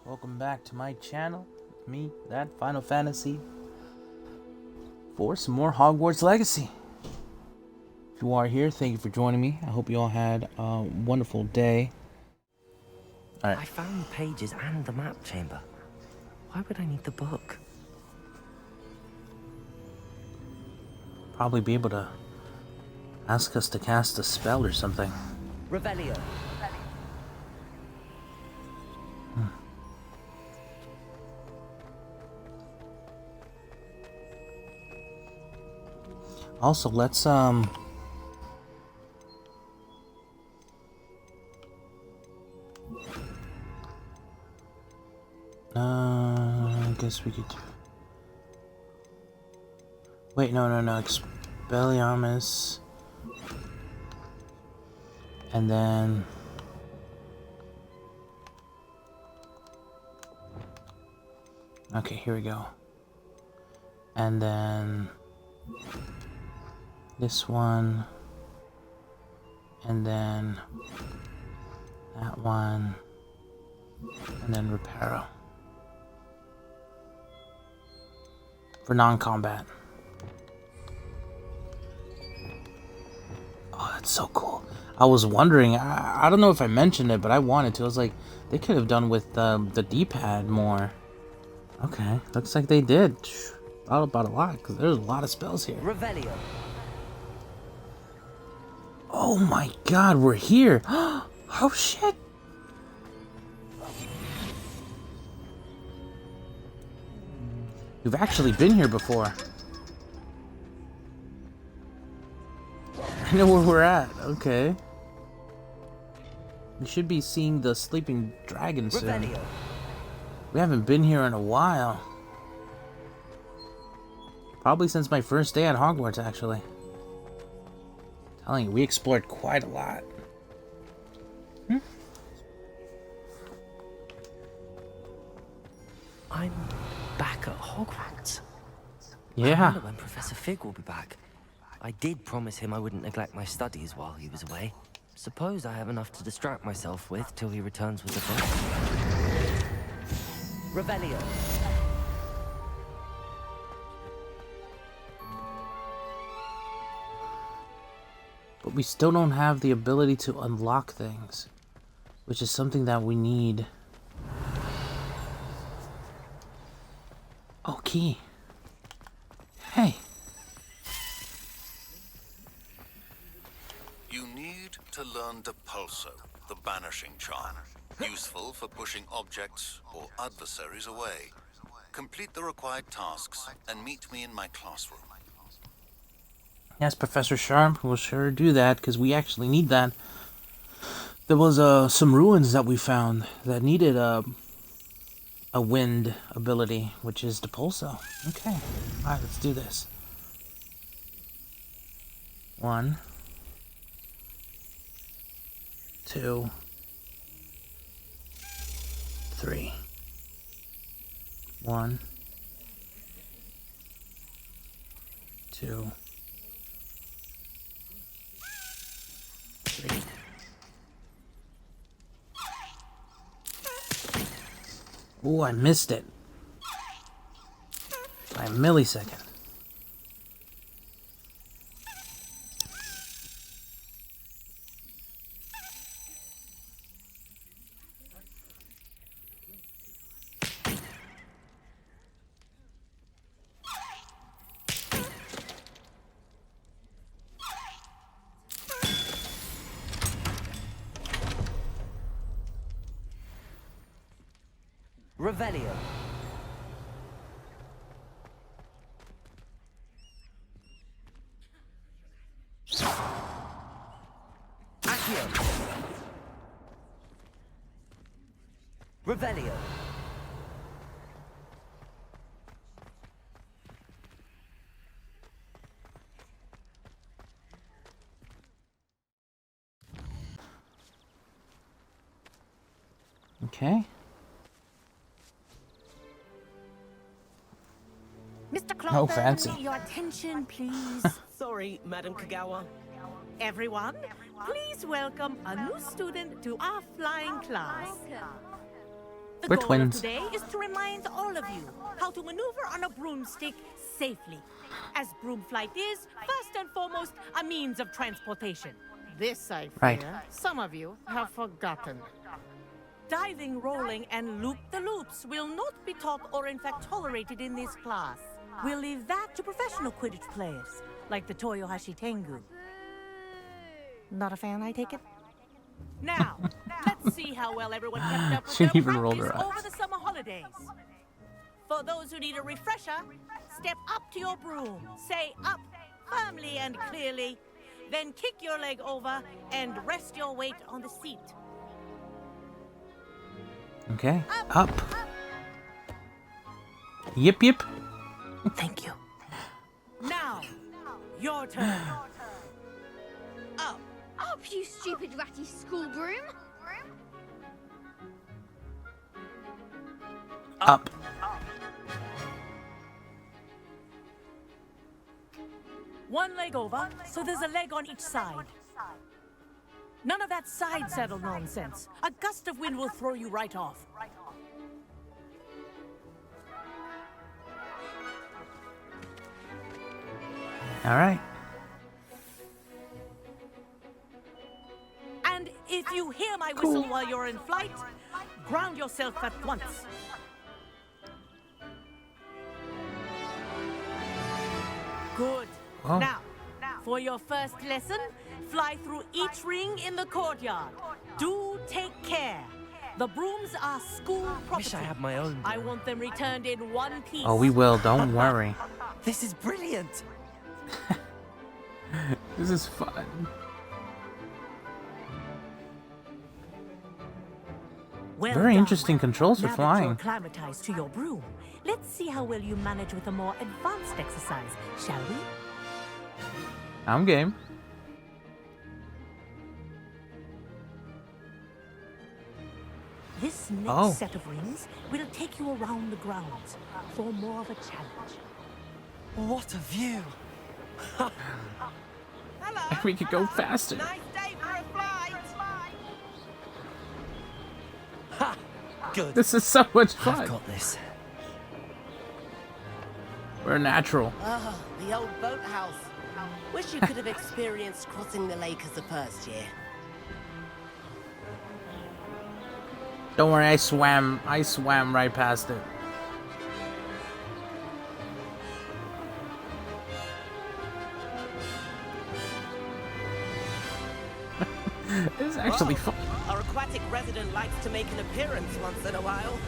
Welcome back to my channel. Me, that Final Fantasy, for some more Hogwarts Legacy. If you are here, thank you for joining me. I hope you all had a wonderful day. Alright. I found the pages and the map chamber. Why would I need the book? Probably be able to ask us to cast a spell or something. Revelio. Also, let's I guess we could do... Wait, no. Expelliarmus. And then... Okay, here we go. And then... this one. And then... that one. And then Reparo. For non-combat. Oh, that's so cool. I was wondering, I don't know if I mentioned it, but I wanted to. I was like, they could have done with the D-pad more. Okay, looks like they did. Thought about a lot, because there's a lot of spells here. Revelio. Oh my god, we're here! Oh shit! We've actually been here before. I know where we're at. Okay. We should be seeing the sleeping dragon soon. Revelio. We haven't been here in a while. Probably since my first day at Hogwarts, actually. Telling you, we explored quite a lot. I'm back at Hogwarts. Yeah. I wonder when Professor Fig will be back. I did promise him I wouldn't neglect my studies while he was away. Suppose I have enough to distract myself with till he returns with the book. Revelio. But we still don't have the ability to unlock things, which is something that we need. Oh, key. Hey. You need to learn Depulso, the banishing charm. Useful for pushing objects or adversaries away. Complete the required tasks and meet me in my classroom. Yes, Professor Sharp will sure do that, because we actually need that. There was some ruins that we found that needed a wind ability, which is Depulso. Okay, alright, let's do this. 1, 2, 3. 1, 2, 3. Ooh, I missed it. By a millisecond. Revelio. Accio. Revelio. Okay. Mr. Clover, No fancy. your attention, please. Sorry, Madam Kagawa. Everyone, please welcome a new student to our flying class. The We're goal twins. of today is to remind all of you how to maneuver on a broomstick safely. As broom flight is, first and foremost, a means of transportation. This, I fear, Right. some of you have forgotten. Diving, rolling, and loop-the-loops will not be taught or in fact tolerated in this class. We'll leave that to professional Quidditch players, like the Toyohashi Tengu. Not a fan, I take it? Now, let's see how well everyone kept up with She their even rolled practice her over eyes. the summer holidays. For those who need a refresher, step up to your broom, say up firmly and clearly, then kick your leg over and rest your weight on the seat. Okay. Up. Yip yip. Thank you. Now, your turn. Up. Up, you stupid ratty school broom! Up. One leg over, so there's a leg on each side. None of that side saddle nonsense. A gust of wind will throw you right off. All right. And if you hear my whistle while you're in flight, ground yourself at once. Good. Oh. Now, for your first lesson, fly through each ring in the courtyard. Do take care. The brooms are school property. Wish I had my own. I want them returned in one piece. Oh, we will. Don't worry. This is brilliant. This is fun. Well Very done. interesting controls for Now that flying. you're acclimatized to your broom, let's see how well you manage with a more advanced exercise, shall we? I'm game. This next Oh. set of rings will take you around the grounds for more of a challenge. What a view. Hello. We could go faster. Nice day for a flight. Ha! Good. This is so much I've fun. got this. We're natural. Ah, the old boathouse. Wish you could have experienced crossing the lake as the first year. Don't worry, I swam right past it. It's actually fun. Our aquatic resident likes to make an appearance once in a while.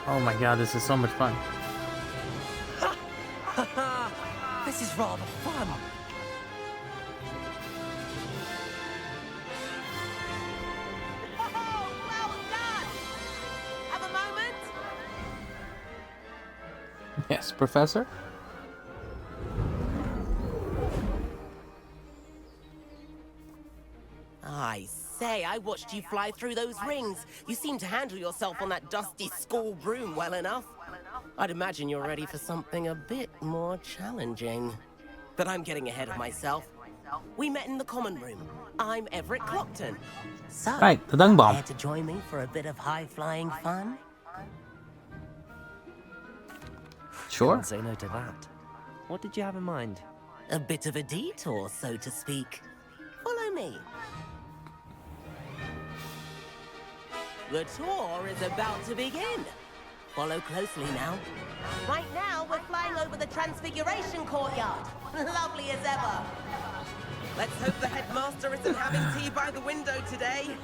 Oh my god, this is so much fun. This is rather fun. Oh, well done! Have a moment? Yes, Professor? I say, I watched you fly through those rings. You seem to handle yourself on that dusty school broom well enough. I'd imagine you're ready for something a bit more challenging. But I'm getting ahead of myself. We met in the common room. I'm Everett Clopton. So, Right, the dung bomb. care to join me for a bit of high-flying fun? Sure. Can't say no to that. What did you have in mind? A bit of a detour, so to speak. Follow me. The tour is about to begin. Follow closely now. Right now, we're flying over the Transfiguration Courtyard. Lovely as ever. Let's hope the headmaster isn't having tea by the window today.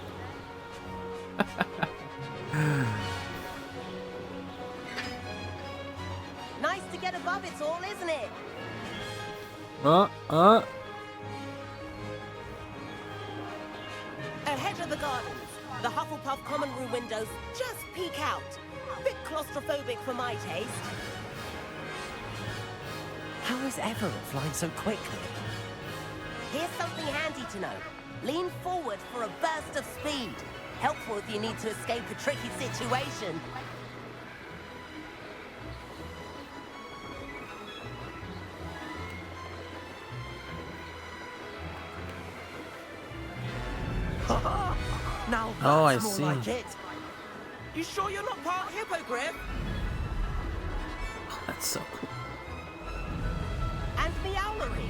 Nice to get above it all, isn't it? Ahead of the gardens, the Hufflepuff common room windows just peek out. Bit claustrophobic for my taste. How is Everett flying so quickly? Here's something handy to know. Lean forward for a burst of speed. Helpful if you need to escape a tricky situation. Now that's Oh, I more see. like it. You sure you're not part hippogriff? That's so cool. And the owlery.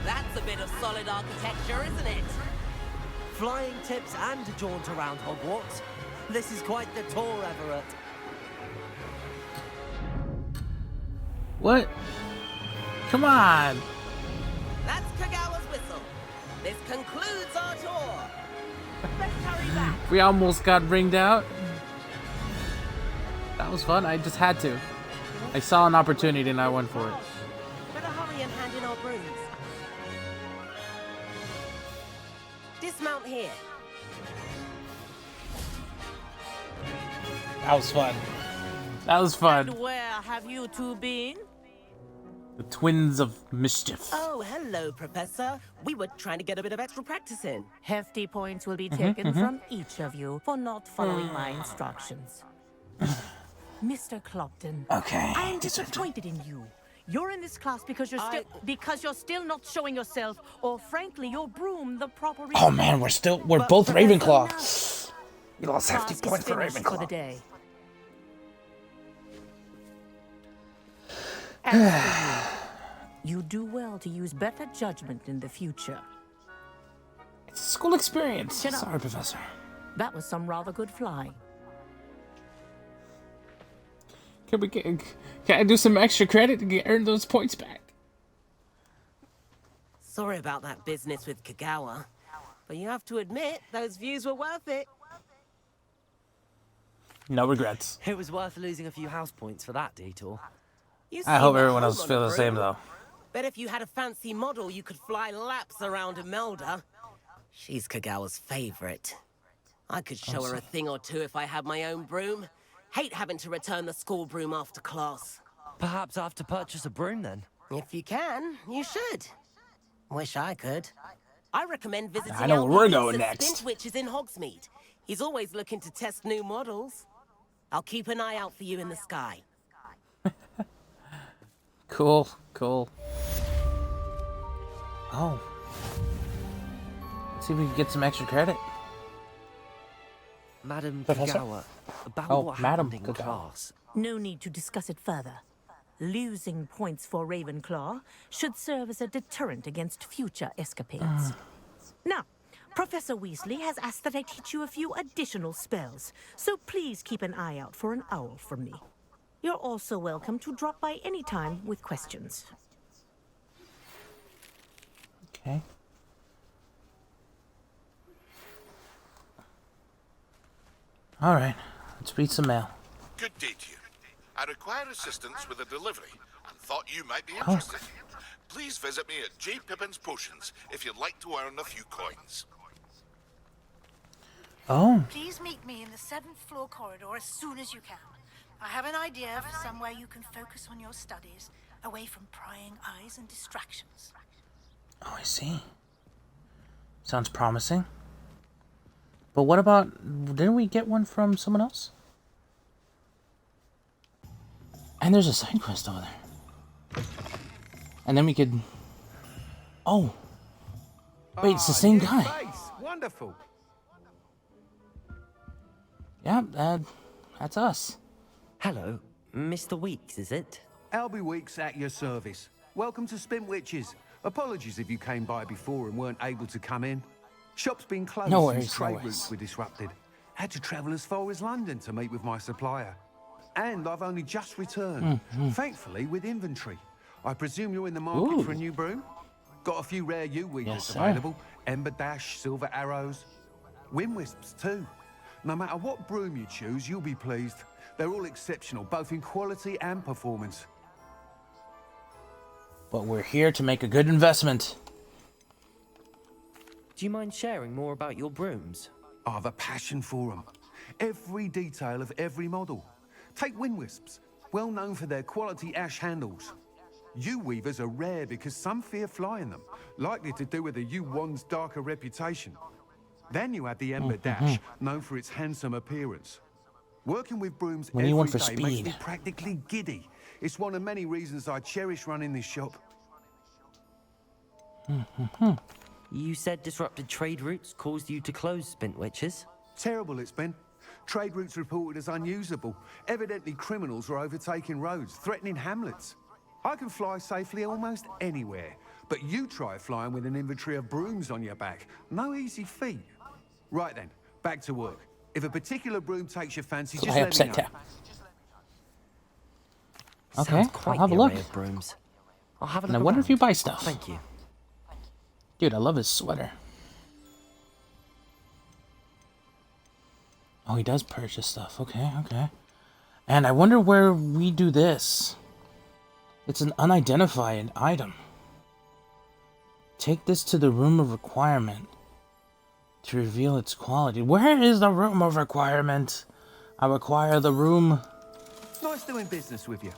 That's a bit of solid architecture, isn't it? Flying tips and a jaunt around Hogwarts. This is quite the tour, Everett. What? Come on. That's Kagawa's whistle. This concludes our tour. Let's hurry back. We almost got ringed out. That was fun. I just had to. I saw an opportunity and I went for it. Better hurry and hand in our brooms. Dismount here. That was fun. That was fun. And where have you two been? The twins of mischief. Oh, hello, Professor. We were trying to get a bit of extra practice in. Hefty points will be taken from each of you for not following my instructions. Mr. Clopton, Okay. I'm disappointed in you. You're in this class because you're still not showing yourself, or frankly, your broom the proper. Oh man, we're But both Professor, Ravenclaw. You lost Class hefty is points for finished for the Ravenclaw. day. As for you, you do well to use better judgment in the future. It's a school experience. Shut up. Sorry, Professor. That was some rather good flying. Can I do some extra credit to earn those points back? Sorry about that business with Kagawa, but you have to admit those views were worth it. No regrets. It was worth losing a few house points for that detour. You I seem hope at everyone home else on a feels the same broom. though. Bet if you had a fancy model, you could fly laps around Imelda. She's Kagawa's favorite. I could show her a thing or two if I had my own broom. Hate having to return the school broom after class. Perhaps I have to purchase a broom then. If you can, you should. Wish I could. I recommend visiting I know where we're going next. Spint, which is in Hogsmeade. He's always looking to test new models. I'll keep an eye out for you in the sky. Cool. Oh. Let's see if we can get some extra credit. Madam Professor? Kagawa, about Oh, what Madam happened in Kagawa. class. No need to discuss it further. Losing points for Ravenclaw should serve as a deterrent against future escapades. Now, Professor Weasley has asked that I teach you a few additional spells, so please keep an eye out for an owl from me. You're also welcome to drop by any time with questions. Okay. Alright, let's read some mail. Good day to you. I require assistance with a delivery and thought you might be interested. Please visit me at J. Pippin's Potions if you'd like to earn a few coins. Oh, Please meet me in the 7th floor corridor as soon as you can. I have an idea for somewhere you can focus on your studies, away from prying eyes and distractions. I see. Sounds promising. But what about, didn't we get one from someone else? And there's a side quest over there. And then we could... Oh. Wait, it's the same guy. Wonderful. Yeah, that's us. Hello, Mr. Weeks, is it? Albie Weeks at your service. Welcome to Spin Witches. Apologies if you came by before and weren't able to come in. Shop's been closed No since worries, trade no worries. routes were disrupted. Had to travel as far as London to meet with my supplier. And I've only just returned, thankfully with inventory. I presume you're in the market for a new broom? Got a few rare U-weavers Yes, sir. available. Ember Dash, Silver Arrows. Wind Wisps too. No matter what broom you choose, you'll be pleased. They're all exceptional, both in quality and performance. But we're here to make a good investment. Do you mind sharing more about your brooms? I have a passion for them. Every detail of every model. Take Wind Wisps, well known for their quality ash handles. U-weavers are rare because some fear flying them, likely to do with the U-wand's darker reputation. Then you have the Ember Dash, known for its handsome appearance. Working with brooms We need every one for day makes speed. me practically giddy. It's one of many reasons I cherish running this shop. You said disrupted trade routes caused you to close Spintwitches? Terrible it's been. Trade routes reported as unusable. Evidently criminals are overtaking roads, threatening hamlets. I can fly safely almost anywhere, but you try flying with an inventory of brooms on your back. No easy feat. Right then, back to work. If a particular broom takes your fancy, just let me upside know. down. Okay, Sounds quite I'll have a the look. array of brooms. I'll have a And look I wonder if you around. buy stuff. Thank you. Dude, I love his sweater. Oh, he does purchase stuff. Okay, okay. And I wonder where we do this. It's an unidentified item. Take this to the room of requirement to reveal its quality. Where is the room of requirement? I require the room. Nice doing business with you.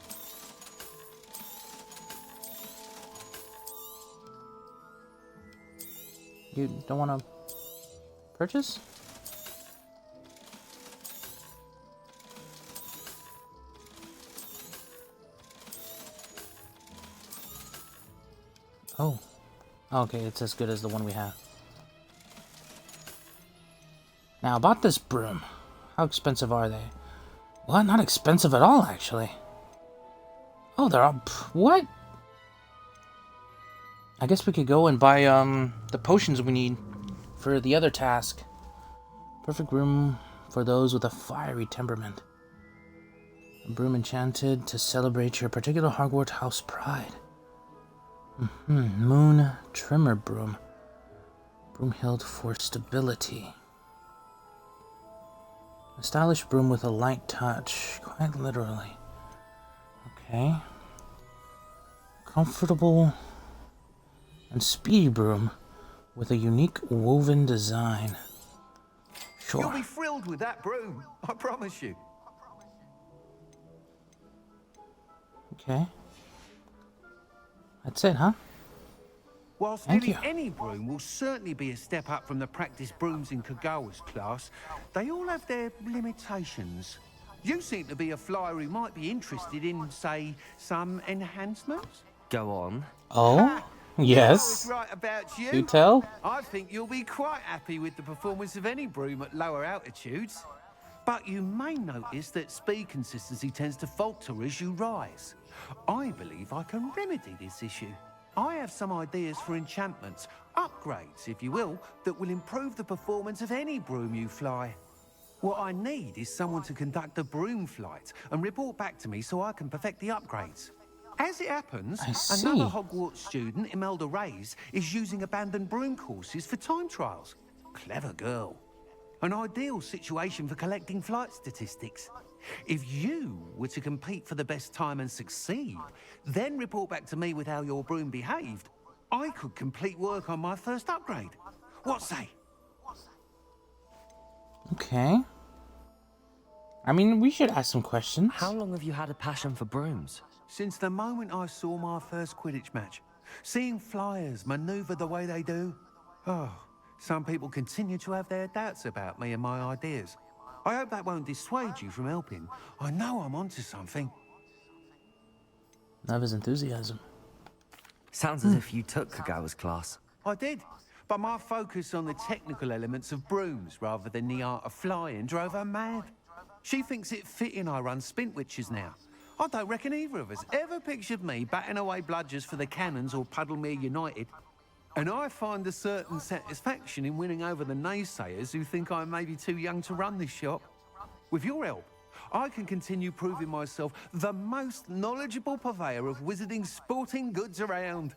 You don't want to purchase? Oh. Okay, it's as good as the one we have. Now, about this broom. How expensive are they? Well, not expensive at all, actually. Oh, they're all... What? I guess we could go and buy, the potions we need for the other task. Perfect room for those with a fiery temperament. A broom enchanted to celebrate your particular Hogwarts house pride. Moon trimmer broom. Broom held for stability. A stylish broom with a light touch, quite literally. Okay. Comfortable and speedy broom with a unique woven design. You'll Sure. be thrilled with that broom, I promise you. Okay. That's it, huh? While Thank stealing you. any broom will certainly be a step up from the practice brooms in Kagawa's class, they all have their limitations. You seem to be a flyer who might be interested in, say, some enhancements? Go on. Oh? I was Yes. right about you. You tell? I think you'll be quite happy with the performance of any broom at lower altitudes. But you may notice that speed consistency tends to falter as you rise. I believe I can remedy this issue. I have some ideas for enchantments, upgrades, if you will, that will improve the performance of any broom you fly. What I need is someone to conduct a broom flight and report back to me so I can perfect the upgrades. As it happens, I see. another Hogwarts student, Imelda Reyes, is using abandoned broom courses for time trials. Clever girl. An ideal situation for collecting flight statistics. If you were to compete for the best time and succeed, then report back to me with how your broom behaved, I could complete work on my first upgrade. What say? Okay. I mean, we should ask some questions. How long have you had a passion for brooms? Since the moment I saw my first Quidditch match, seeing flyers maneuver the way they do, some people continue to have their doubts about me and my ideas. I hope that won't dissuade you from helping. I know I'm onto something. Love his enthusiasm. Sounds as if you took Kagawa's class. I did, but my focus on the technical elements of brooms rather than the art of flying drove her mad. She thinks it fitting I run Spintwitches now. I don't reckon either of us ever pictured me batting away bludgers for the Cannons or Puddlemere United. And I find a certain satisfaction in winning over the naysayers who think I may be too young to run this shop. With your help, I can continue proving myself the most knowledgeable purveyor of wizarding sporting goods around.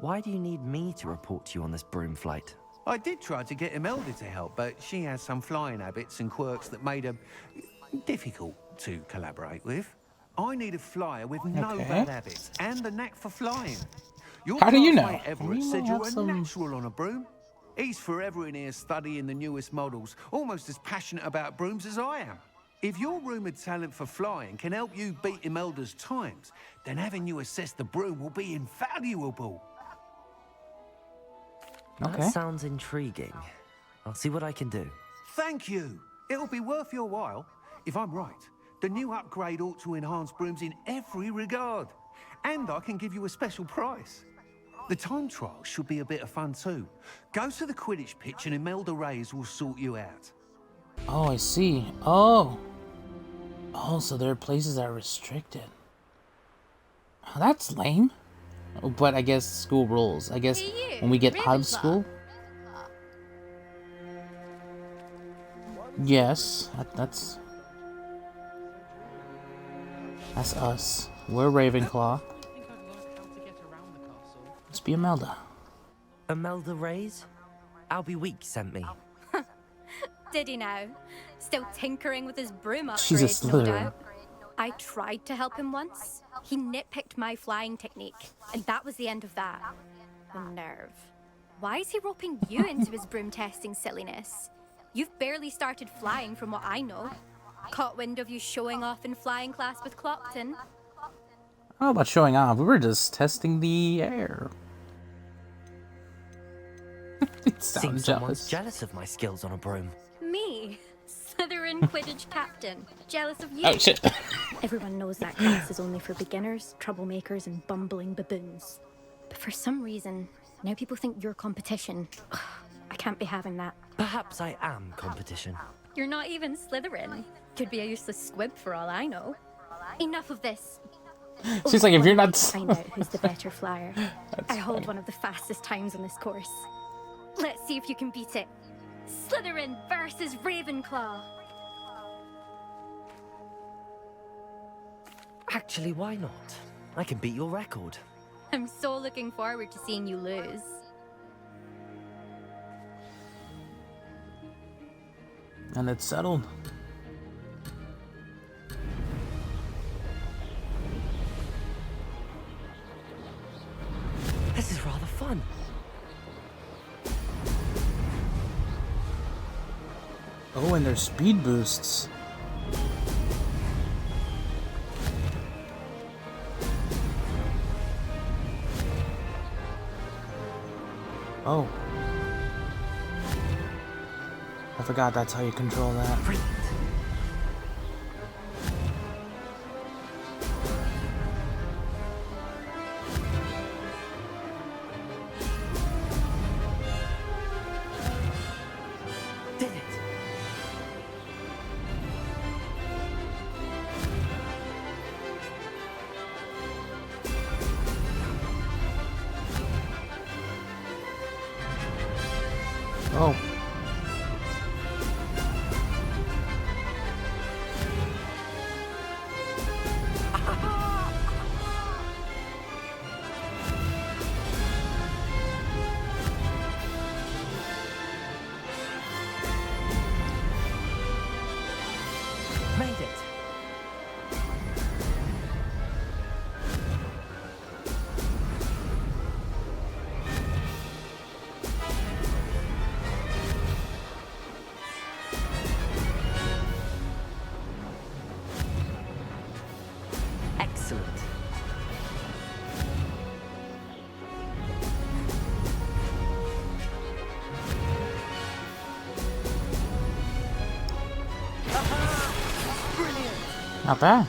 Why do you need me to report to you on this broom flight? I did try to get Imelda to help, but she has some flying habits and quirks that made her difficult to collaborate with. I need a flyer with no Okay. bad habits and a knack for flying. Your How do you know? classmate Everett You said might you're have a some- natural on a broom. He's forever in here studying the newest models, almost as passionate about brooms as I am. If your rumoured talent for flying can help you beat Imelda's times, then having you assess the broom will be invaluable. Okay. That sounds intriguing. I'll see what I can do. Thank you. It'll be worth your while. If I'm right, the new upgrade ought to enhance brooms in every regard. And I can give you a special price. The time trial should be a bit of fun too. Go to the Quidditch pitch and Imelda Reyes will sort you out. Oh, I see. Oh. Oh, so there are places that are restricted. Oh, that's lame. But I guess school rules. I guess Hey, when we get out of Ravenclaw. school. Yes, that's us. We're Ravenclaw. Must be Imelda. Imelda Reyes? Albie Weeks sent me. Did he now? Still tinkering with his broom She's a upgrades, no Slytherin. doubt. I tried to help him once. He nitpicked my flying technique, and that was the end of that. The nerve. Why is he roping you into his broom testing silliness? You've barely started flying from what I know. Caught wind of you showing off in flying class with Clopton. I don't know about showing off. We were just testing the air. It sounds Seems someone's jealous. jealous of my skills on a broom. Me? Slytherin Quidditch captain. Jealous of you? Oh shit. Everyone knows that class is only for beginners, troublemakers, and bumbling baboons. But for some reason, now people think you're competition. I can't be having that. Perhaps I am competition. You're not even Slytherin. Could be a useless squib for all I know. Enough of this. She's like, if you're not. Find out who's the better flyer. That's I hold funny. one of the fastest times on this course. Let's see if you can beat it. Slytherin versus Ravenclaw. Actually, why not? I can beat your record. I'm so looking forward to seeing you lose. And it's settled. This is rather fun. Oh, and there's speed boosts. Oh. I forgot that's how you control that. Brilliant. Did it. Oh. Made it. Excellent. Not bad.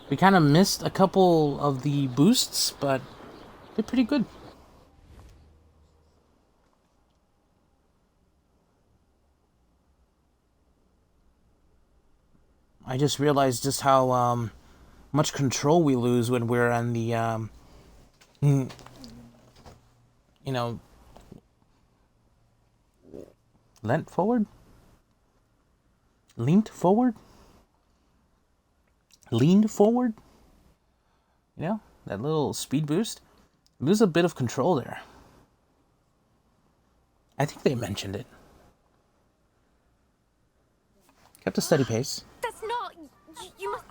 We kind of missed a couple of the boosts, but they're pretty good. I just realized just how much control we lose when we're on the, you know, leant forward? Leaned forward? Leaned forward? You know, that little speed boost. Lose a bit of control there. I think they mentioned it. Kept a steady pace. That's not... You must...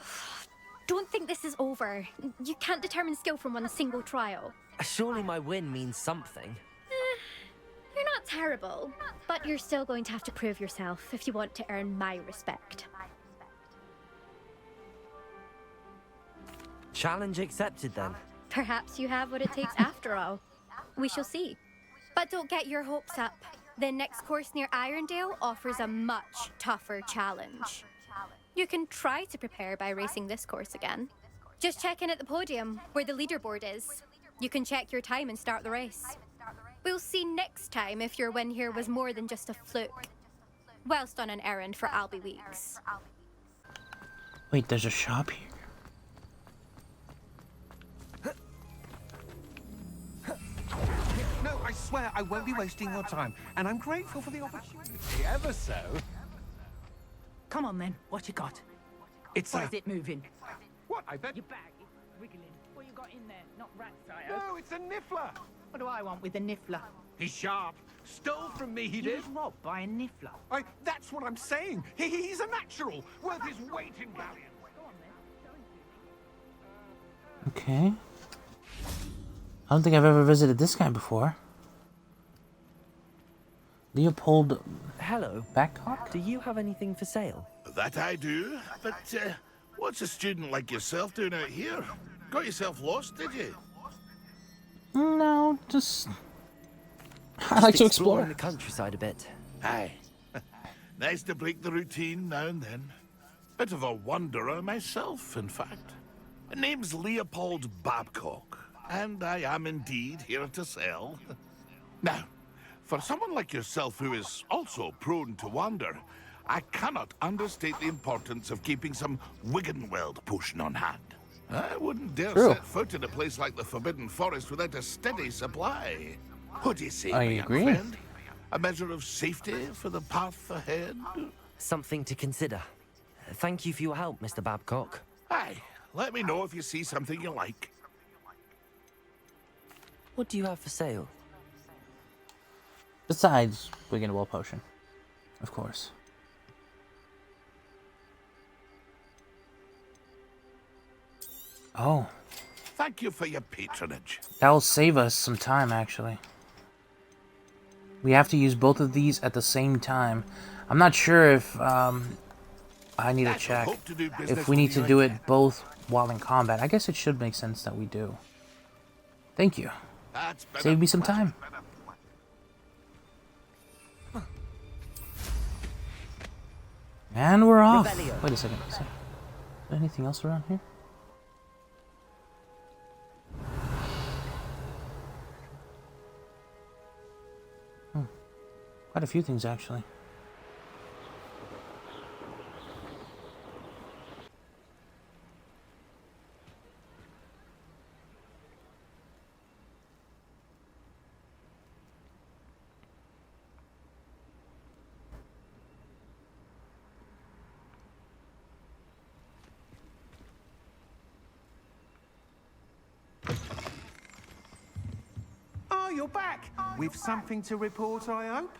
Don't think this is over. You can't determine skill from one single trial. Surely my win means something. You're not terrible, but you're still going to have to prove yourself if you want to earn my respect. Challenge accepted then. Perhaps you have what it takes after all. We shall see. But don't get your hopes up. The next course near Irondale offers a much tougher challenge. You can try to prepare by racing this course again. Just check in at the podium, where the leaderboard is. You can check your time and start the race. We'll see next time if your win here was more than just a fluke. Whilst on an errand for Albie Weeks. Wait, there's a shop here. No, I swear I won't be wasting your time, and I'm grateful for the opportunity, ever so. Come on then, what you got? It's Or is it moving? What, I bet? Your bag is wriggling. What you got in there? Not rats, I No, it's a niffler. What do I want with a niffler? He's sharp. Stole from me, he You did. was robbed by a niffler. That's what I'm saying. He's a natural, worth his weight in galleons. Go on then, show him to me. Okay. I don't think I've ever visited this guy before. Leopold Hello. Babcock? Do you have anything for sale? That I do, but what's a student like yourself doing out here? Got yourself lost, did you? No, just... I like to explore. Exploring the countryside a bit. Aye. Nice to break the routine now and then. Bit of a wanderer myself, in fact. My name's Leopold Babcock, and I am indeed here to sell. Now, for someone like yourself who is also prone to wander, I cannot understate the importance of keeping some Wiggenweld potion on hand. I wouldn't dare set foot in a place like the Forbidden Forest without a steady supply. What do you say, my young friend? A measure of safety for the path ahead? Something to consider. Thank you for your help, Mr. Babcock. Aye, let me know if you see something you like. What do you have for sale? Besides Wiggenweld potion, of course. Oh. Thank you for your patronage. That'll save us some time, actually. We have to use both of these at the same time. I'm not sure if, I need to check if we need to do it both while in combat. I guess it should make sense that we do. Thank you. Save me some time. And we're off. Rebellion. Wait a second. Is there anything else around here? Quite a few things, actually. Oh, you're back. With something to report, I hope?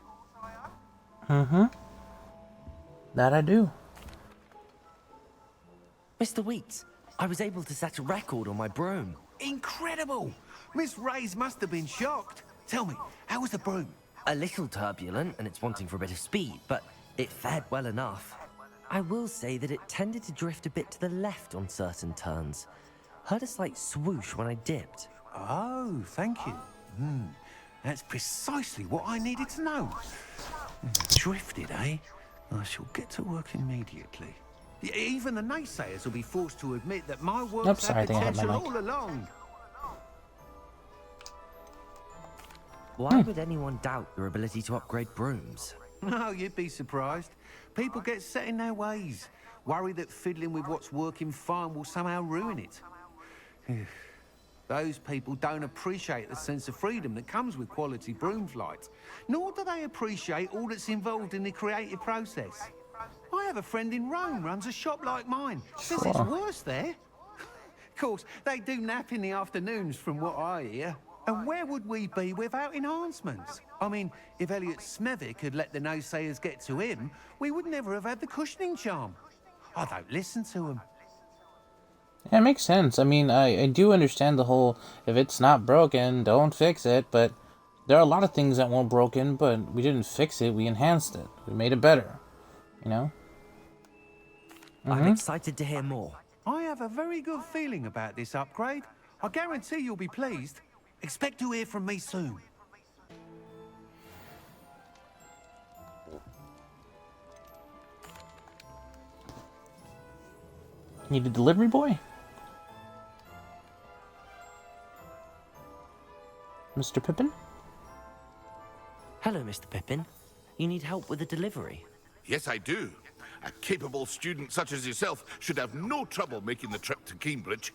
That I do. Mr. Weeks, I was able to set a record on my broom. Incredible! Miss Ray's must have been shocked. Tell me, how was the broom? A little turbulent, and it's wanting for a bit of speed, but it fared well enough. I will say that it tended to drift a bit to the left on certain turns. Heard a slight swoosh when I dipped. Oh, thank you. That's precisely what I needed to know. Drifted, eh? I shall get to work immediately. Even the naysayers will be forced to admit that my work's sorry, I had think I had my potential mic. all along. Why would anyone doubt your ability to upgrade brooms? No, you'd be surprised. People get set in their ways, worry that fiddling with what's working fine will somehow ruin it. Those people don't appreciate the sense of freedom that comes with quality broom flight, nor do they appreciate all that's involved in the creative process. I have a friend in Rome runs a shop like mine. Says it's worse there. Of course, they do nap in the afternoons from what I hear. And where would we be without enhancements? I mean, if Elliot Smethwick had let the naysayers get to him, we would never have had the cushioning charm. I don't listen to him. Yeah, it makes sense. I mean, I do understand the whole, if it's not broken, don't fix it, but there are a lot of things that weren't broken, but we didn't fix it, we enhanced it. We made it better, you know? I'm excited to hear more. I have a very good feeling about this upgrade. I guarantee you'll be pleased. Expect to hear from me soon. Need a delivery boy? Mr. Pippin? Hello, Mr. Pippin. You need help with a delivery? Yes, I do. A capable student such as yourself should have no trouble making the trip to Cambridge.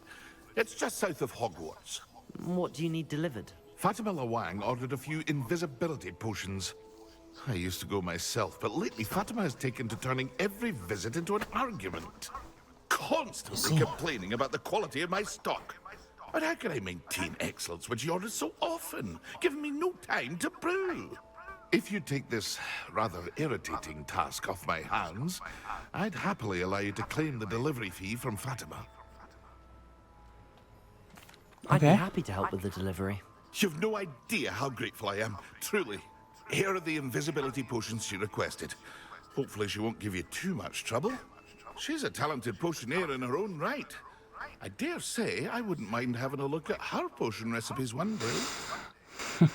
It's just south of Hogwarts. What do you need delivered? Fatima Lawang ordered a few invisibility potions. I used to go myself, but lately Fatima has taken to turning every visit into an argument. Constantly complaining about the quality of my stock. But how can I maintain excellence when she orders so often, giving me no time to brew? If you take this rather irritating task off my hands, I'd happily allow you to claim the delivery fee from Fatima. I'd be happy to help with the delivery. You've no idea how grateful I am, truly. Here are the invisibility potions she requested. Hopefully she won't give you too much trouble. She's a talented potioneer in her own right. I dare say I wouldn't mind having a look at her potion recipes one day.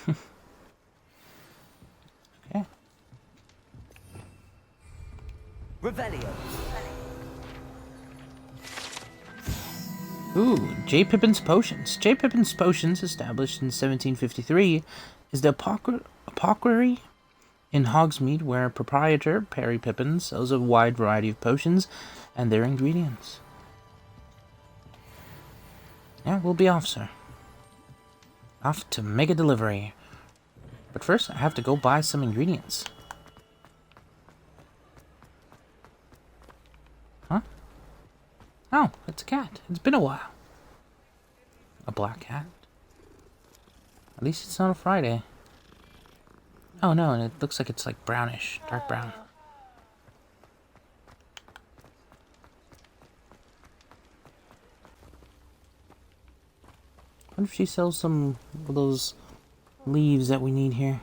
Okay. Revelio. Ooh, J. Pippin's Potions. J. Pippin's Potions, established in 1753, is the apothecary in Hogsmeade, where proprietor Perry Pippin sells a wide variety of potions and their ingredients. Yeah, we'll be off, sir. Off to make a delivery. But first, I have to go buy some ingredients. Huh? Oh, it's a cat. It's been a while. A black cat? At least it's not a Friday. Oh no, and it looks like it's like brownish, dark brown. I wonder if she sells some of those leaves that we need here.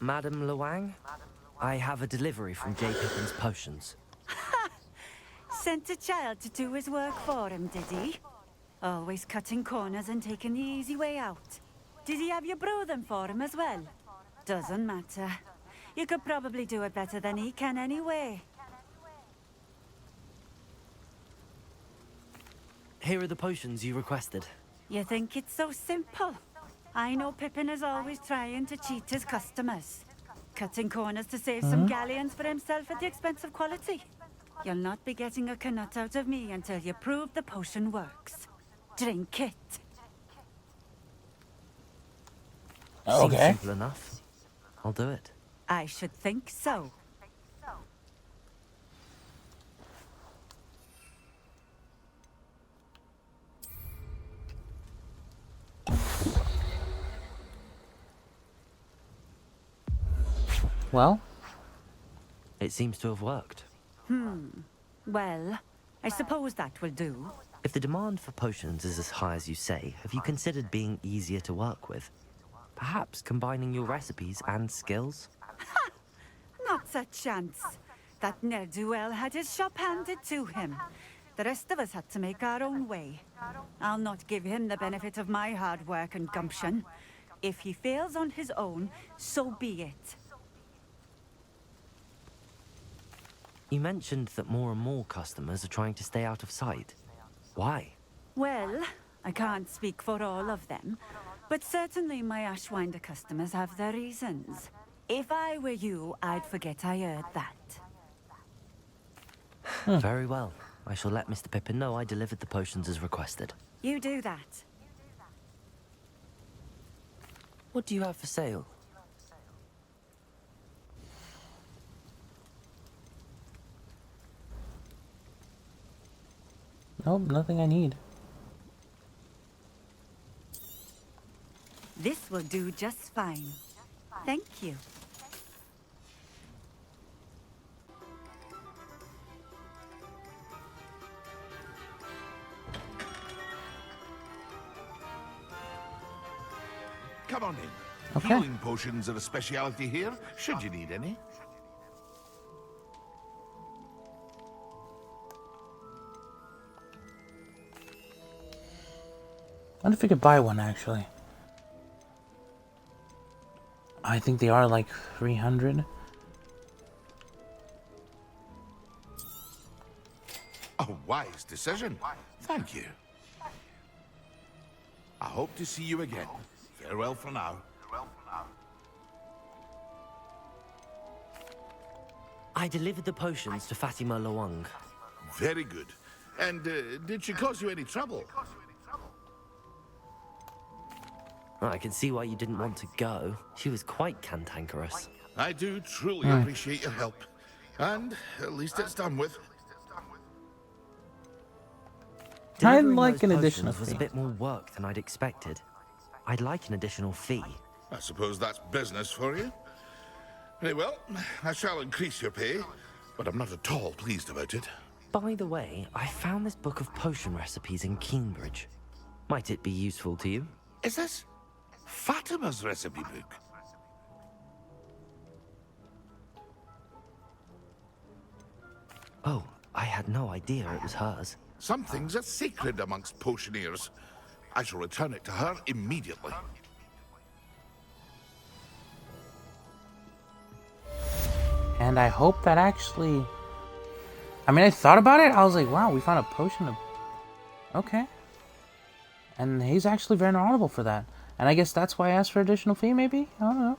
Madam Lawang? I have a delivery from J. Pippin's Potions. Sent a child to do his work for him, did he? Always cutting corners and taking the easy way out. Did he have you brew them for him as well? Doesn't matter. You could probably do it better than he can anyway. Here are the potions you requested. You think it's so simple? I know Pippin is always trying to cheat his customers. Cutting corners to save some galleons for himself at the expense of quality. You'll not be getting a canut out of me until you prove the potion works. Drink it. Okay. Seems simple enough. I'll do it. I should think so. Well? It seems to have worked. Well, I suppose that will do. If the demand for potions is as high as you say, have you considered being easier to work with? Perhaps combining your recipes and skills? Not a chance. That ne'er-do-well had his shop handed to him. The rest of us had to make our own way. I'll not give him the benefit of my hard work and gumption. If he fails on his own, so be it. You mentioned that more and more customers are trying to stay out of sight. Why? Well, I can't speak for all of them, but certainly my Ashwinder customers have their reasons. If I were you, I'd forget I heard that. Very well. I shall let Mr. Pippin know I delivered the potions as requested. You do that. What do you have for sale? Nope, nothing I need. This will do just fine. Thank you. Come on in. Okay. Healing potions are a speciality here, should you need any. I wonder if we could buy one, actually. I think they are like 300. A wise decision. Thank you. I hope to see you again. Farewell for now. I delivered the potions to Fatima Lawang. Very good. And did she cause you any trouble? I can see why you didn't want to go. She was quite cantankerous. I do truly appreciate your help. And at least it's done with. I'd Delivering like those an additional potions was fee. a bit more work than I'd expected. I'd like an additional fee. I suppose that's business for you. Very well, I shall increase your pay, but I'm not at all pleased about it. By the way, I found this book of potion recipes in Cambridge. Might it be useful to you? Is this Fatima's recipe book? Oh, I had no idea it was hers. Some things are sacred amongst potioneers. I shall return it to her immediately. And I hope that actually... I mean, I thought about it. I was like, wow, we found a potion of... Okay. And he's actually very honorable for that. And I guess that's why I asked for additional fee, maybe? I don't know.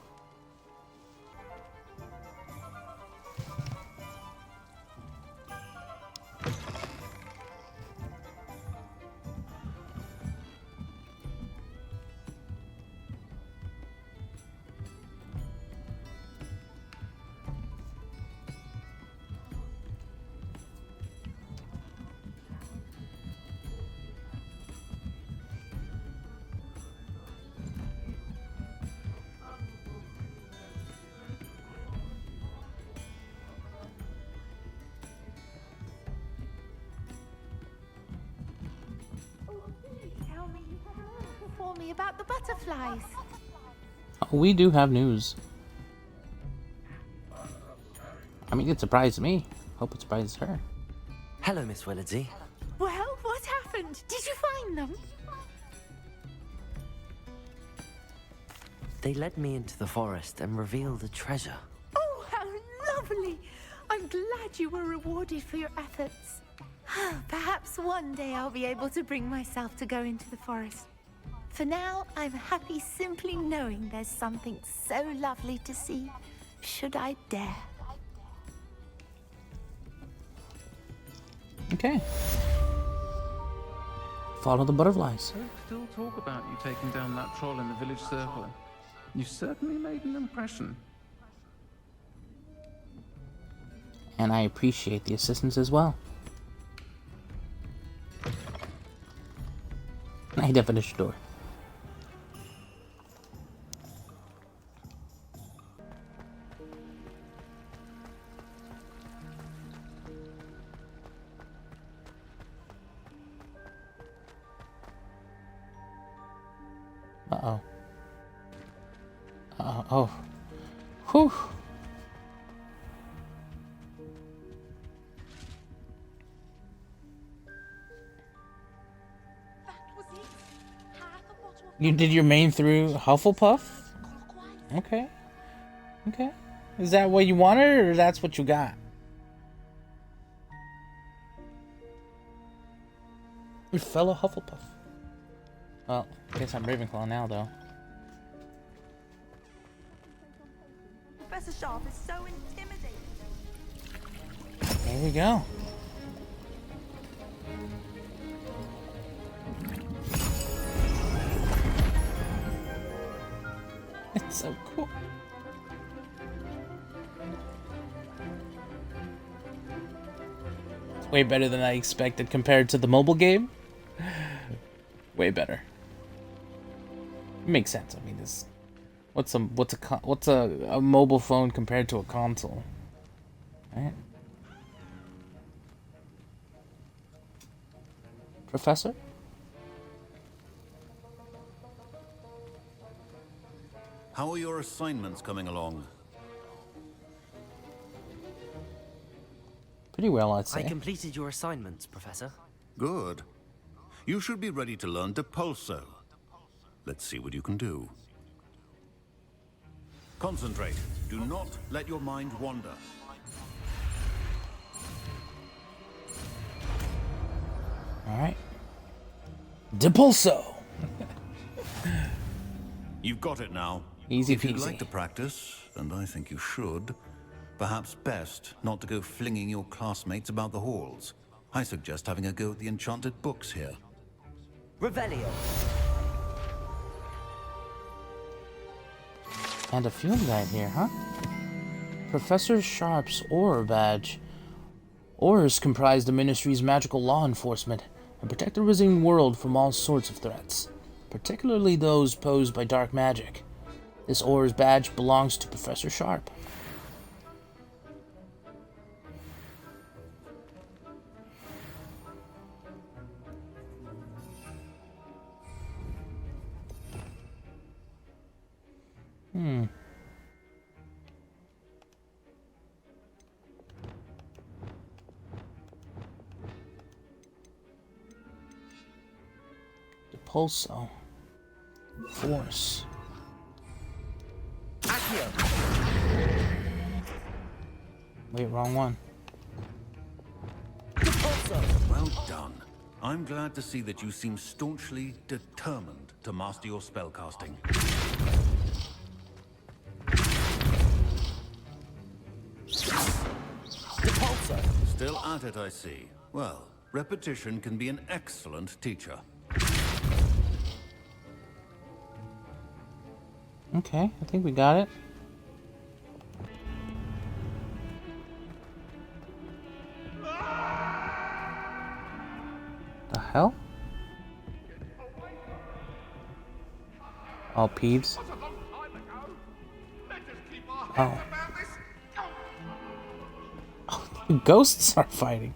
Tell me you have an answer for me about the butterflies. Oh, we do have news. I mean, it surprised me. Hope it surprises her. Hello, Miss Willardsey. Well, what happened? Did you find them? They led me into the forest and revealed a treasure. Oh, how lovely! I'm glad you were rewarded for your efforts. Perhaps one day I'll be able to bring myself to go into the forest. For now, I'm happy simply knowing there's something so lovely to see, should I dare. Okay. Follow the butterflies. Folk still talk about you taking down that troll in the village circle. You certainly made an impression. And I appreciate the assistance as well. High definition door. Uh-oh. Uh-oh. Oh. Whew. You did your main through Hufflepuff? Okay. Okay. Is that what you wanted, or that's what you got? Your fellow Hufflepuff. Well, I guess I'm Ravenclaw now, though. Professor Sharp is so intimidating. There we go. It's so cool. It's way better than I expected compared to the mobile game. Way better. It makes sense. I mean, this what's a mobile phone compared to a console, right? Professor? How are your assignments coming along? Pretty well, I'd say. I completed your assignments, Professor. Good. You should be ready to learn Depulso. Let's see what you can do. Concentrate. Do not let your mind wander. Alright. Depulso! You've got it now. Easy If you'd peasy. like to practice, and I think you should, perhaps best not to go flinging your classmates about the halls. I suggest having a go at the enchanted books here. Revelio. And a field guide here, huh? Professor Sharp's Auror badge. Aurors comprise the Ministry's magical law enforcement and protect the Wizarding world from all sorts of threats, particularly those posed by dark magic. This Auror's badge belongs to Professor Sharp. Depulso. Force. Wait, wrong one. Well done. I'm glad to see that you seem staunchly determined to master your spellcasting. Still at it, I see. Well, repetition can be an excellent teacher. Okay, I think we got it. The hell? Oh, Peeves. Oh. Ghosts are fighting.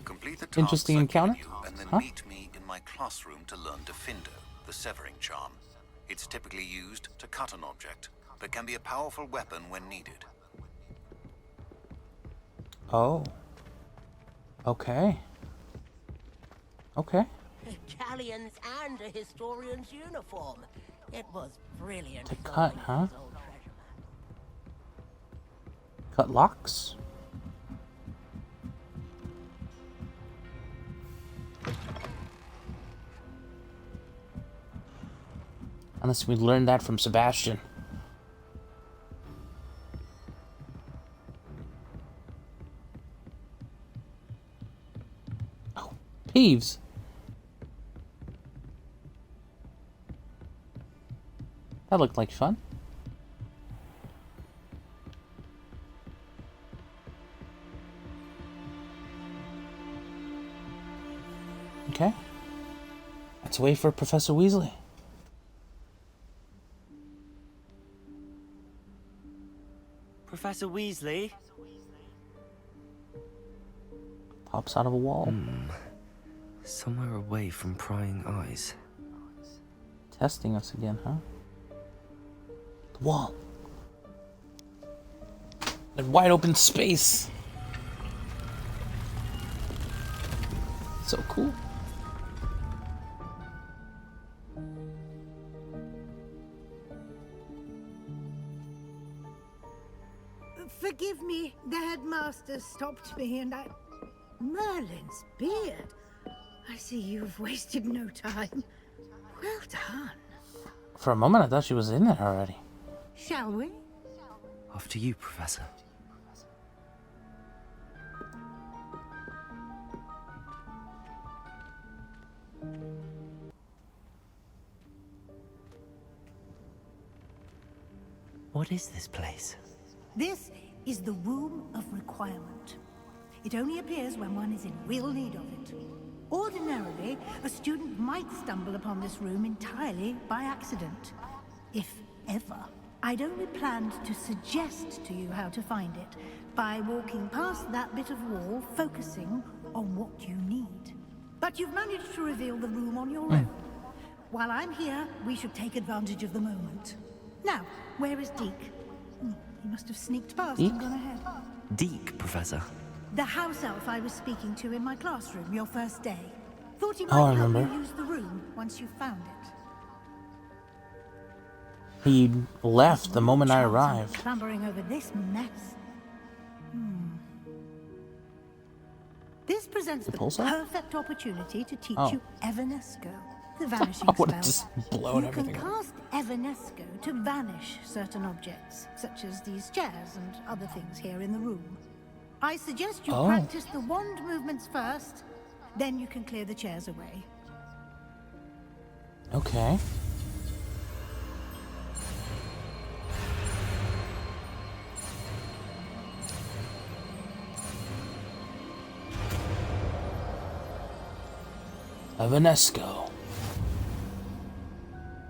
Complete the Interesting tasks I've given encounter? you, and then Huh? meet me in my classroom to learn Defindo, the severing charm. It's typically used to cut an object, but can be a powerful weapon when needed. Oh. Okay. Okay. Galleons and a historian's uniform. It was brilliant. To cut, huh? Cut locks? Unless we learned that from Sebastian. Oh, Peeves. That looked like fun. Okay. Let's wait for Professor Weasley. Professor Weasley? Pops out of a wall. Somewhere away from prying eyes. Testing us again, huh? The wall. A wide open space. So cool. Forgive me, the headmaster stopped me and I... Merlin's beard. I see you've wasted no time. Well done. For a moment, I thought she was in there already. Shall we? After you, Professor. What is this place? This is the Room of Requirement. It only appears when one is in real need of it. Ordinarily, a student might stumble upon this room entirely by accident. If ever. I'd only planned to suggest to you how to find it by walking past that bit of wall, focusing on what you need. But you've managed to reveal the room on your own. While I'm here, we should take advantage of the moment. Now, where is Deke? He must have sneaked past and gone ahead. Deke, Professor. The house elf I was speaking to in my classroom your first day. Thought he Oh, I might help remember. you use the room once you found it. He left the moment I Chance I'm arrived. Clambering over this mess. This presents the pulsar? perfect opportunity to teach Oh. you Evanesco, the vanishing I would've spell. just blown you everything can up. cast Evanesco to vanish certain objects, such as these chairs and other things here in the room. I suggest you Oh. practice the wand movements first, then you can clear the chairs away. Okay. Evanesco.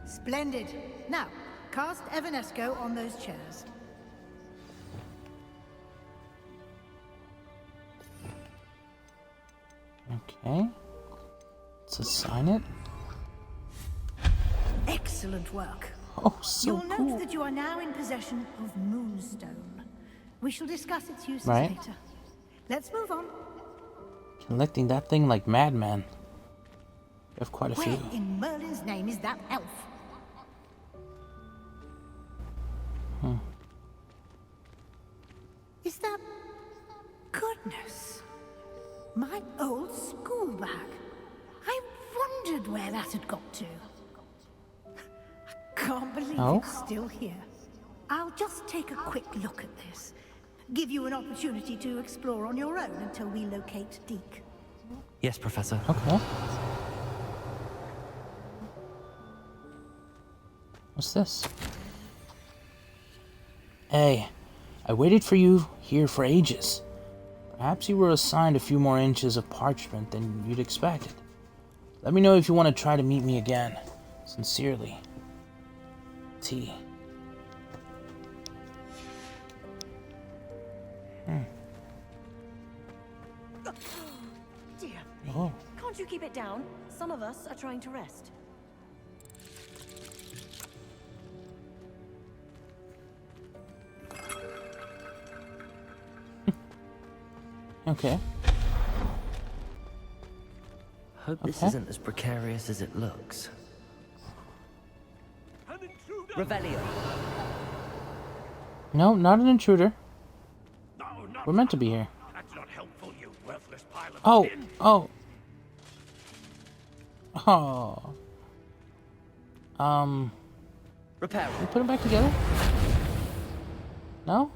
Splendid. Now, cast Evanesco on those chairs. Okay. Let's assign it. Excellent work. Oh, so You'll cool. note that you are now in possession of Moonstone. We shall discuss its uses Right. later. Let's move on. Collecting that thing like madman. We have quite a Where few. in Merlin's name is that elf? Is that... Goodness. My old school bag. I wondered where that had got to. I can't believe it's still here. I'll just take a quick look at this. Give you an opportunity to explore on your own until we locate Deke. Yes, Professor. Okay. What's this? Hey, I waited for you here for ages. Perhaps you were assigned a few more inches of parchment than you'd expected. Let me know if you want to try to meet me again. Sincerely, T. Dear me. Oh. Can't you keep it down? Some of us are trying to rest. Okay. Hope this Okay. isn't as precarious as it looks. Revelio. No, not an intruder. We're meant to be here. That's not helpful, you worthless pile of Oh, tin. oh. Oh. Repair. We put them back together? No?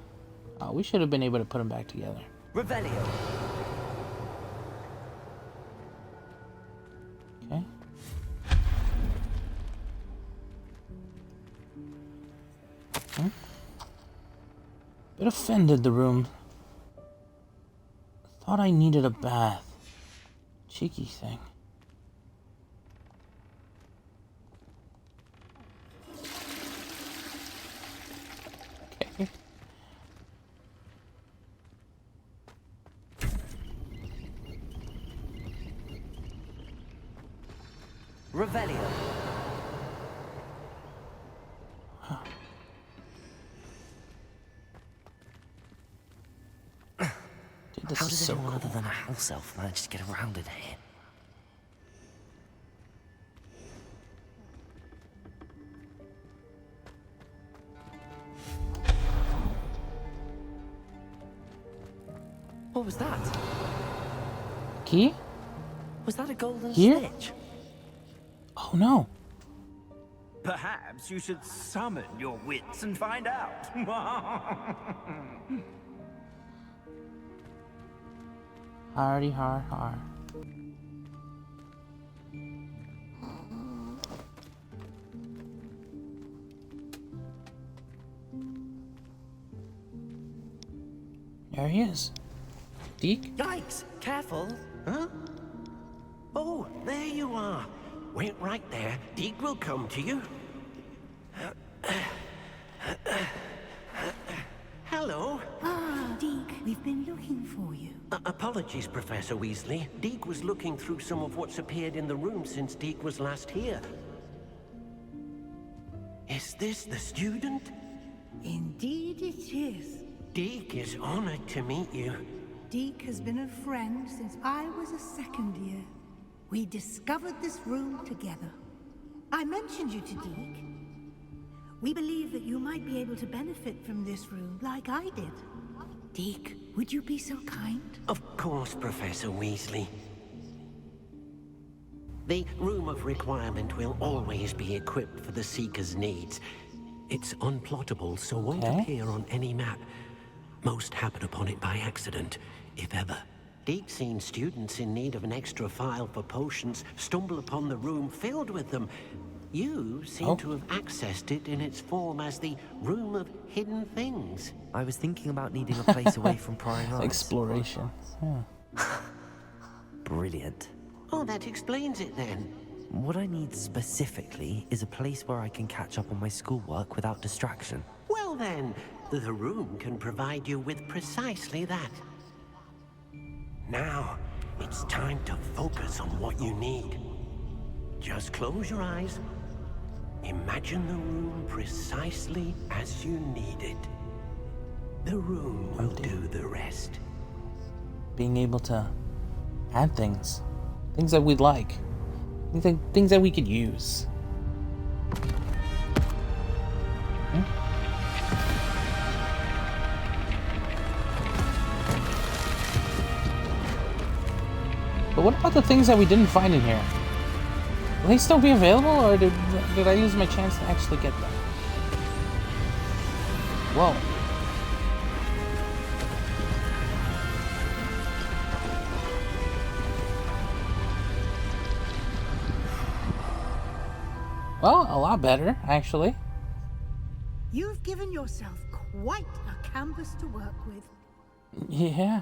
Oh, we should have been able to put them back together. Revelio. Okay. Bit offended the room. Thought I needed a bath. Cheeky thing. Okay. Revelio. Dude, this How is does so anyone cool. other than a house elf manage to get around in here? What was that? Key? Was that a golden Here? snitch? Oh no. Perhaps you should summon your wits and find out. Hardy har har. There he is. Deke? Yikes! Careful! Huh? Oh, there you are. Wait right there. Deke will come to you. Hello. Ah, Deke, we've been looking for you. Apologies, Professor Weasley. Deke was looking through some of what's appeared in the room since Deke was last here. Is this the student? Indeed it is. Deke is honored to meet you. Deke has been a friend since I was a second year. We discovered this room together. I mentioned you to Deke. We believe that you might be able to benefit from this room like I did. Deke, Would you be so kind? Of course, Professor Weasley. The Room of Requirement will always be equipped for the Seeker's needs. It's unplottable, so won't appear on any map. Most happen upon it by accident, if ever. Deep seen students in need of an extra file for potions stumble upon the room filled with them. You seem to have accessed it in its form as the Room of Hidden Things. I was thinking about needing a place away from prying eyes. Exploration. Yeah. Brilliant. Oh, that explains it then. What I need specifically is a place where I can catch up on my schoolwork without distraction. Well then, the room can provide you with precisely that. Now, it's time to focus on what you need. Just close your eyes. Imagine the room precisely as you need it. The room will do the rest. Being able to add things. Things that we'd like. Things that we could use. But what about the things that we didn't find in here? Will they still be available, or did I lose my chance to actually get them? Whoa. Well, a lot better, actually. You've given yourself quite a canvas to work with. Yeah.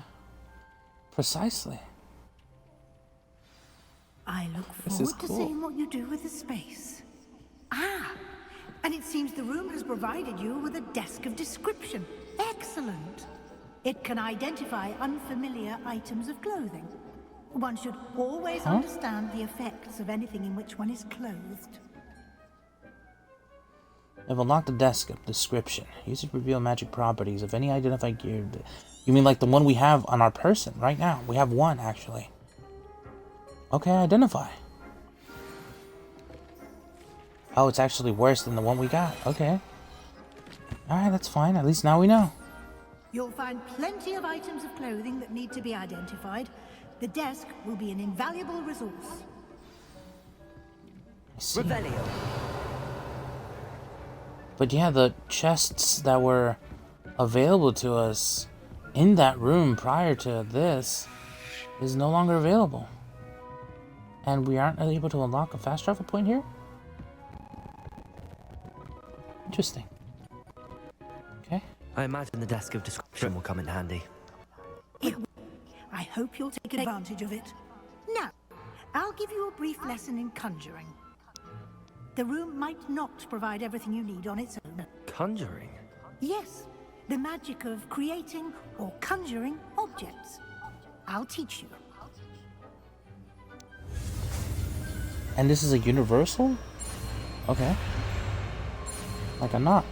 Precisely. I look This is forward to cool. seeing what you do with the space. Ah, and it seems the room has provided you with a desk of description. Excellent. It can identify unfamiliar items of clothing. One should always understand the effects of anything in which one is clothed. I've unlocked the desk of description. Use it to reveal magic properties of any identified gear. You mean like the one we have on our person right now? We have one, actually. Okay, identify. Oh, it's actually worse than the one we got. Okay. Alright, that's fine. At least now we know. You'll find plenty of items of clothing that need to be identified. The desk will be an invaluable resource. I see. Revelio. But yeah, the chests that were available to us in that room prior to this is no longer available. And we aren't able to unlock a fast travel point here? Interesting. Okay. I imagine the desk of description will come in handy. I hope you'll take advantage of it. Now, I'll give you a brief lesson in conjuring. The room might not provide everything you need on its own. Conjuring? Yes, the magic of creating or conjuring objects. I'll teach you. And this is a universal? Okay. Like a knot.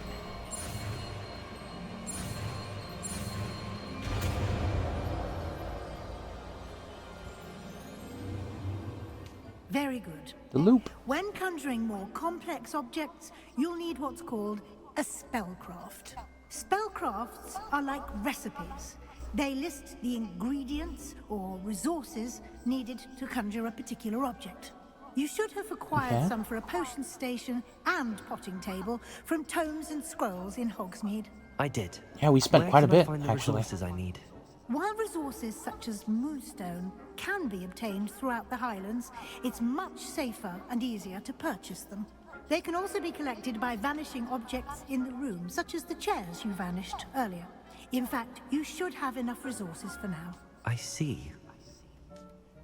Very good. The loop. When conjuring more complex objects, you'll need what's called a spellcraft. Spellcrafts are like recipes. They list the ingredients or resources needed to conjure a particular object. You should have acquired some for a potion station and potting table from tomes and scrolls in Hogsmeade. I did. Yeah, we spent quite a bit, Where can I find the actually. resources I need? While resources such as moonstone can be obtained throughout the Highlands, it's much safer and easier to purchase them. They can also be collected by vanishing objects in the room, such as the chairs you vanished earlier. In fact, you should have enough resources for now. I see.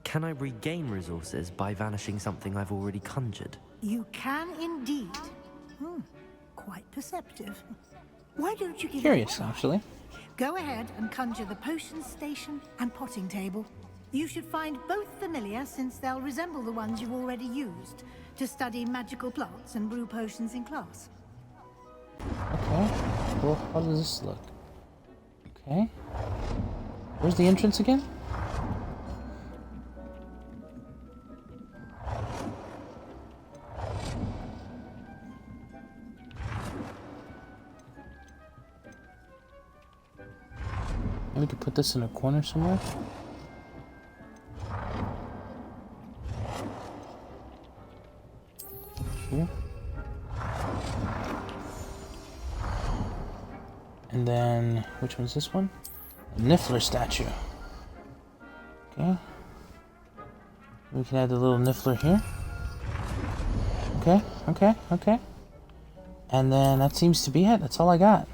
Can I regain resources by vanishing something I've already conjured? You can indeed. Quite perceptive. Why don't you give Curious, actually. Go ahead and conjure the potion station and potting table. You should find both familiar, since they'll resemble the ones you've already used to study magical plants and brew potions in class. Okay. Well, how does this look? Okay. Where's the entrance again? Maybe we could put this in a corner somewhere. Here. And then, which one's this one? A Niffler statue. Okay. We can add the little Niffler here. Okay, okay, okay. And then that seems to be it. That's all I got.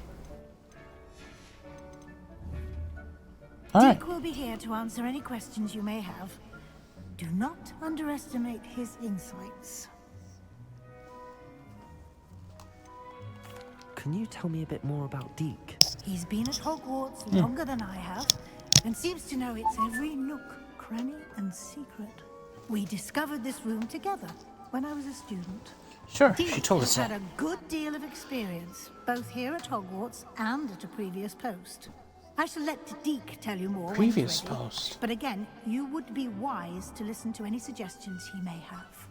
Alright. Dick will be here to answer any questions you may have. Do not underestimate his insights. Can you tell me a bit more about Deke? He's been at Hogwarts longer than I have, and seems to know its every nook, cranny, and secret. We discovered this room together when I was a student. Sure, Deke she told us has that. had a good deal of experience, both here at Hogwarts and at a previous post. I shall let Deke tell you more Previous when he's ready. post. But again, you would be wise to listen to any suggestions he may have.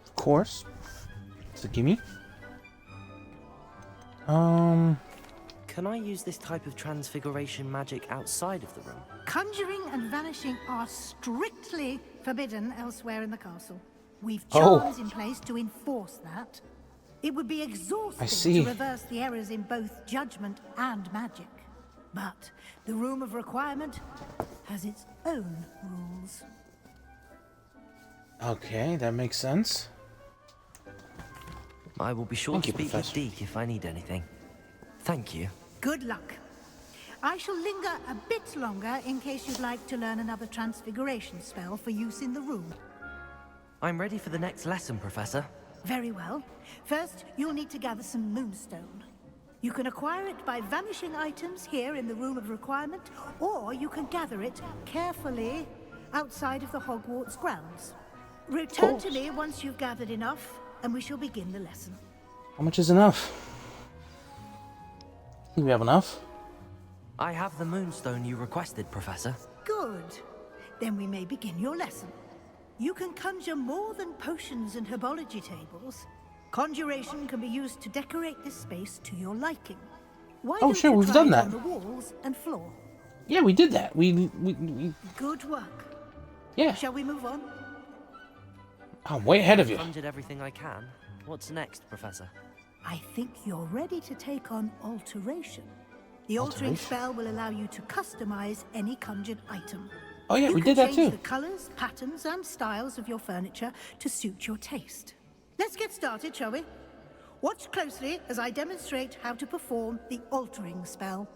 Of course. So gimme. Can I use this type of transfiguration magic outside of the room? Conjuring and vanishing are strictly forbidden elsewhere in the castle. We've Oh. charms in place to enforce that. It would be I exhausting see. to reverse the errors in both judgment and magic. But the Room of Requirement has its own rules. Okay, that makes sense. I will be sure Thank to you, speak Professor. with Deke if I need anything. Thank you. Good luck. I shall linger a bit longer in case you'd like to learn another transfiguration spell for use in the room. I'm ready for the next lesson, Professor. Very well. First, you'll need to gather some moonstone. You can acquire it by vanishing items here in the Room of Requirement, or you can gather it carefully outside of the Hogwarts grounds. Return to me once you've gathered enough, and we shall begin the lesson. How much is enough? I think we have enough. I have the moonstone you requested, Professor. Good. Then we may begin your lesson. You can conjure more than potions and herbology tables. Conjuration can be used to decorate this space to your liking. Why Oh, don't sure, you we've try done it that. on the walls and floor? Yeah, we did that. We Good work. yeah. Shall we move on? I'm way ahead of you. Conjured everything I can. What's next, Professor? I think you're ready to take on alteration. The altering Alteration? spell will allow you to customize any conjured item. Oh yeah, You we can did that change too. the colors, patterns, and styles of your furniture to suit your taste. Let's get started, shall we? Watch closely as I demonstrate how to perform the altering spell.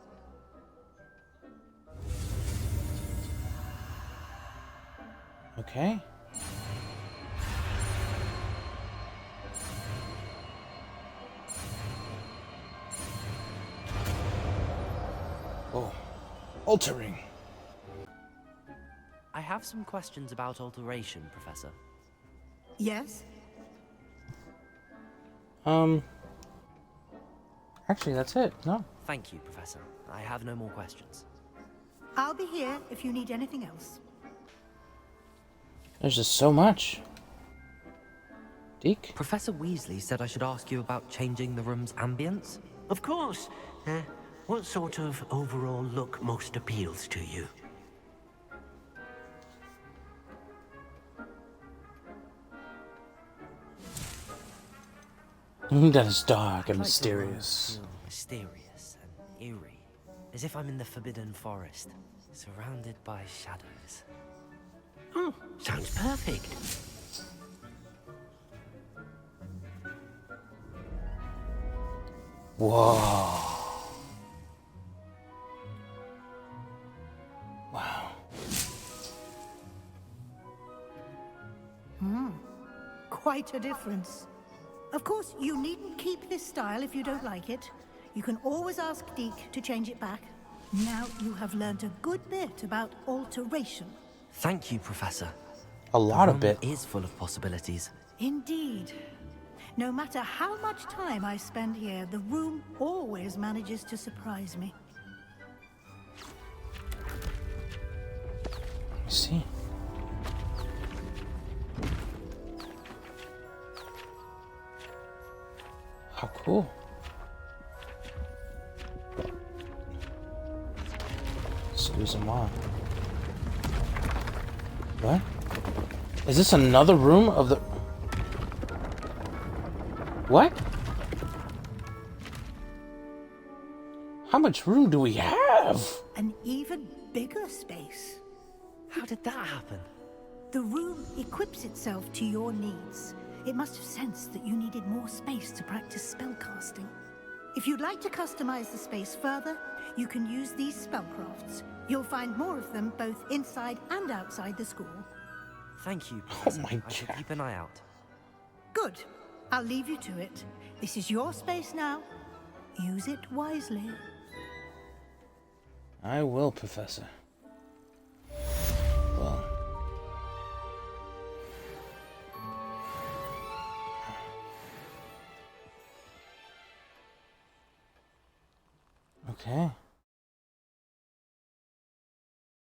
Okay. Oh, altering. I have some questions about alteration, Professor. Yes? Actually, that's it. No. Thank you, Professor. I have no more questions. I'll be here if you need anything else. There's just so much. Deke? Professor Weasley said I should ask you about changing the room's ambience. Of course. What sort of overall look most appeals to you? That is dark and I'd like the room to mysterious. feel mysterious and eerie, as if I'm in the Forbidden Forest, surrounded by shadows. Oh, sounds perfect. Whoa. Wow. Quite a difference. Of course, you needn't keep this style if you don't like it. You can always ask Deke to change it back. Now you have learned a good bit about alteration. Thank you, Professor. A lot of The it. room is full of possibilities. Indeed. No matter how much time I spend here, the room always manages to surprise me. I see. How cool. Excusez-moi. What? Is this another room of the... What? How much room do we have? An even bigger space. How did that happen? The room equips itself to your needs. It must have sensed that you needed more space to practice spellcasting. If you'd like to customize the space further, you can use these spellcrafts. You'll find more of them both inside and outside the school. Thank you, Professor. my I shall God. keep an eye out. Good. I'll leave you to it. This is your space now. Use it wisely. I will, Professor. Well. Okay.